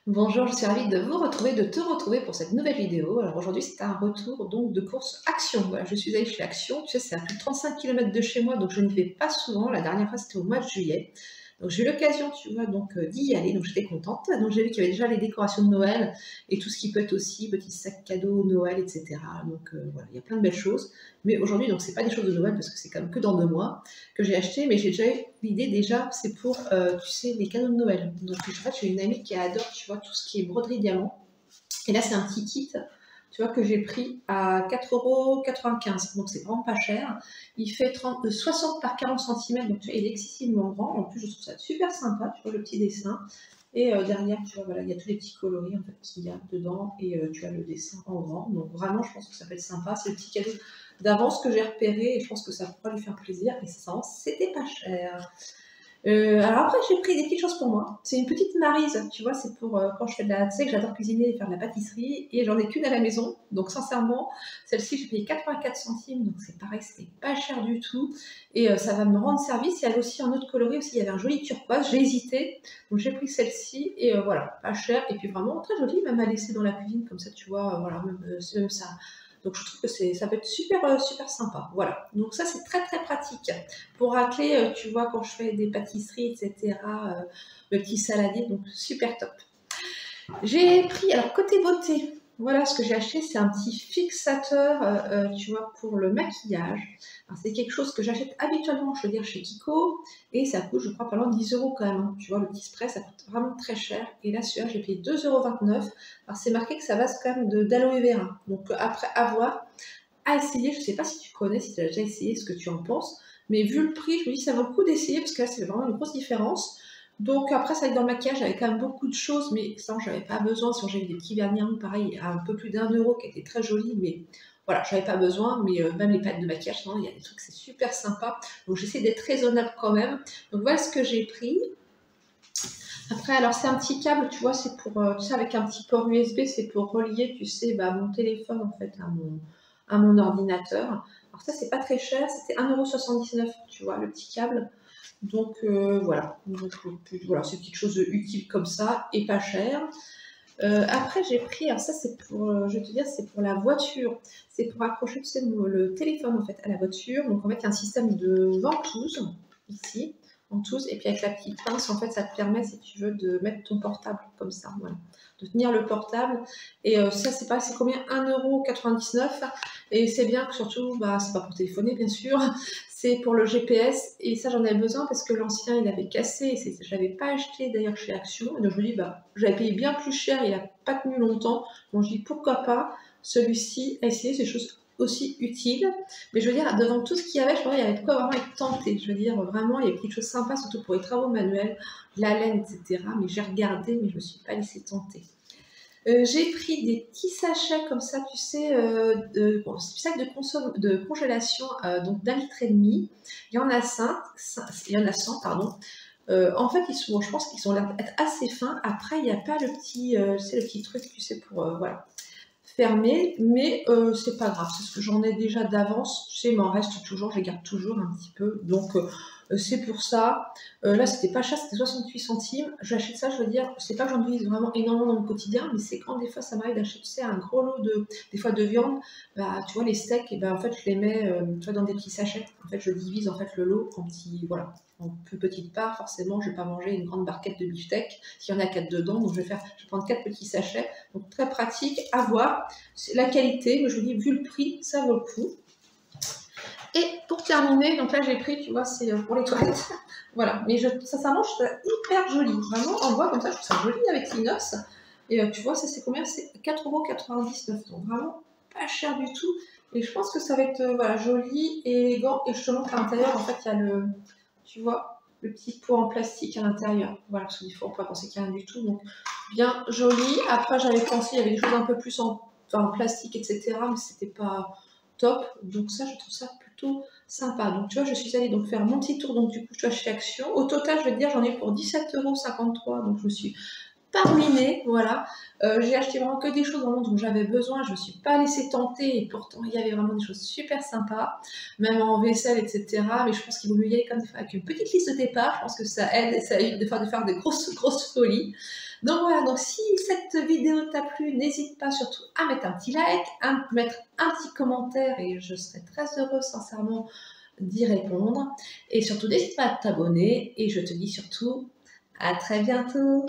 Bonjour, je suis ravie de vous retrouver, de te retrouver pour cette nouvelle vidéo. Alors aujourd'hui, c'est un retour donc de course Action. Voilà, je suis allée chez Action. Tu sais, c'est à plus de 35 km de chez moi, donc je n'y vais pas souvent. La dernière fois, c'était au mois de juillet. Donc j'ai eu l'occasion, tu vois, donc d'y aller. Donc j'étais contente. Donc j'ai vu qu'il y avait déjà les décorations de Noël et tout ce qui peut être aussi petits sacs cadeaux Noël, etc. Donc voilà, il y a plein de belles choses. Mais aujourd'hui, donc c'est pas des choses de Noël parce que c'est quand même que dans 2 mois que j'ai acheté, mais j'ai déjà eu l'idée déjà, c'est pour, tu sais, les cadeaux de Noël. Donc en fait, j'ai une amie qui adore, tu vois, tout ce qui est broderie diamant. Et là, c'est un petit kit, tu vois, que j'ai pris à 4,95 €. Donc c'est vraiment pas cher. Il fait 60 par 40 cm, donc tu vois, il est excessivement grand. En plus, je trouve ça super sympa, tu vois, le petit dessin. Et derrière, tu vois, voilà, il y a tous les petits coloris en fait qu'il y a dedans et tu as le dessin en grand. Donc vraiment, je pense que ça peut être sympa. C'est le petit cadeau d'avance que j'ai repéré et je pense que ça pourra lui faire plaisir. Et ça, c'était pas cher. Alors après, j'ai pris des petites choses pour moi. C'est une petite maryse, tu vois, c'est pour quand je fais de la. Tu sais que j'adore cuisiner et faire de la pâtisserie, et j'en ai qu'une à la maison. Donc sincèrement, celle-ci, j'ai payé 84 centimes, donc c'est pareil, c'était pas cher du tout. Et ça va me rendre service. Il y avait aussi un autre coloris, aussi, il y avait un joli turquoise, j'ai hésité. Donc j'ai pris celle-ci, et voilà, pas cher, et puis vraiment très jolie, même à laisser dans la cuisine, comme ça, tu vois, voilà, c'est même ça. Donc je trouve que ça peut être super, super sympa. Voilà. Donc ça, c'est très très pratique. Pour racler, tu vois, quand je fais des pâtisseries, etc., le petit saladier, donc super top. J'ai pris, alors côté beauté, voilà ce que j'ai acheté, c'est un petit fixateur, tu vois, pour le maquillage. C'est quelque chose que j'achète habituellement, je veux dire, chez Kiko, et ça coûte, je crois, pas loin de 10 € quand même. Hein. Tu vois, le petit spray, ça coûte vraiment très cher. Et là, celui-là, j'ai payé 2,29 €. Alors, c'est marqué que ça va quand même d'aloe vera. Donc, après avoir à essayer, je ne sais pas si tu connais, si tu as déjà essayé, ce que tu en penses, mais vu le prix, je me dis ça vaut le coup d'essayer, parce que là, c'est vraiment une grosse différence. Donc après, ça va être dans le maquillage, j'avais quand même beaucoup de choses, mais ça, j'avais pas besoin. Si j'avais des petits vernis à ongles, pareil, à un peu plus d'1 € qui étaient très jolis, mais voilà, j'avais pas besoin. Mais même les palettes de maquillage, non, il y a des trucs, c'est super sympa. Donc j'essaie d'être raisonnable quand même. Donc voilà ce que j'ai pris. Après, alors c'est un petit câble, tu vois, c'est pour, tu sais, avec un petit port USB, c'est pour relier, tu sais, bah, mon téléphone en fait à mon ordinateur. Alors ça, c'est pas très cher, c'était 1,79 €, tu vois, le petit câble. Donc voilà, donc, voilà, c'est une petite chose utile comme ça et pas cher. Après, j'ai pris, alors ça c'est pour, je vais te dire, c'est pour la voiture. C'est pour accrocher, tu sais, le téléphone en fait à la voiture. Donc en fait, il y a un système de ventouse ici, ventouse, et puis avec la petite pince, en fait, ça te permet, si tu veux, de mettre ton portable comme ça, voilà, de tenir le portable. Et ça, c'est pas, c'est combien? 1,99 €. Et c'est bien que surtout, bah, c'est pas pour téléphoner, bien sûr, c'est pour le GPS. Et ça, j'en avais besoin parce que l'ancien, il avait cassé. Et je l'avais pas acheté d'ailleurs chez Action. Et donc je me dis, bah, j'avais payé bien plus cher, il a pas tenu longtemps. Donc je dis, pourquoi pas celui-ci, essayer ces choses aussi utiles. Mais je veux dire, devant tout ce qu'il y avait, je crois qu'il y avait de quoi vraiment être tenté. Je veux dire, vraiment, il y a quelque chose de sympa, surtout pour les travaux manuels, la laine, etc. Mais j'ai regardé, mais je me suis pas laissée tenter. J'ai pris des petits sachets comme ça, tu sais, sacs de congélation, donc d'1,5 litre. Il y en a 5, il y en a 100, pardon. En fait, je pense qu'ils ont l'air d'être assez fins. Après, il n'y a pas le petit, le petit truc, tu sais, pour voilà, fermer, mais c'est pas grave, c'est ce que j'en ai déjà d'avance. Tu sais, il m'en reste toujours, je les garde toujours un petit peu. Donc c'est pour ça. Là, c'était pas cher, c'était 68 centimes. J'achète ça, je veux dire, c'est pas que j'en utilise vraiment énormément dans le quotidien, mais c'est quand des fois ça m'arrive d'acheter, tu sais, un gros lot des fois de viande. Bah, tu vois, les steaks, et ben en fait, je les mets, tu vois, dans des petits sachets. En fait, je divise en fait le lot en petits, voilà, en plus petites parts. Forcément, je vais pas manger une grande barquette de beefsteak s'il y en a 4 dedans, donc je vais prendre 4 petits sachets. Donc très pratique à voir. La qualité, mais je vous dis, vu le prix, ça vaut le coup. Et pour terminer, donc là j'ai pris, tu vois, c'est pour les toilettes. Voilà, mais sincèrement, je trouve ça hyper joli. Vraiment, en bois comme ça, je trouve ça joli avec l'inox. Et tu vois, ça c'est combien? C'est 4,99 €. Donc vraiment pas cher du tout. Et je pense que ça va être voilà, joli et élégant. Et je te montre à l'intérieur, en fait, il y a tu vois, le petit pot en plastique à l'intérieur. Voilà, parce qu'il faut pas penser qu'il n'y a rien du tout. Donc bien joli. Après, j'avais pensé, il y avait des choses un peu plus en plastique, etc. Mais c'était pas top. Donc ça, je trouve ça plutôt sympa. Donc tu vois, je suis allée donc faire mon petit tour. Donc du coup, je suis chez Action. Au total, je vais te dire, j'en ai pour 17,53 €. Donc je me suis pas ruinée, voilà. J'ai acheté vraiment que des choses vraiment dont j'avais besoin. Je me suis pas laissée tenter et pourtant il y avait vraiment des choses super sympas, même en vaisselle, etc. Mais je pense qu'il vaut mieux y aller comme avec une petite liste de départ. Je pense que ça aide et ça évite de faire des grosses folies. Donc voilà, donc si cette vidéo t'a plu, n'hésite pas surtout à mettre un petit like, à mettre un petit commentaire et je serai très heureuse sincèrement d'y répondre. Et surtout, n'hésite pas à t'abonner et je te dis surtout à très bientôt.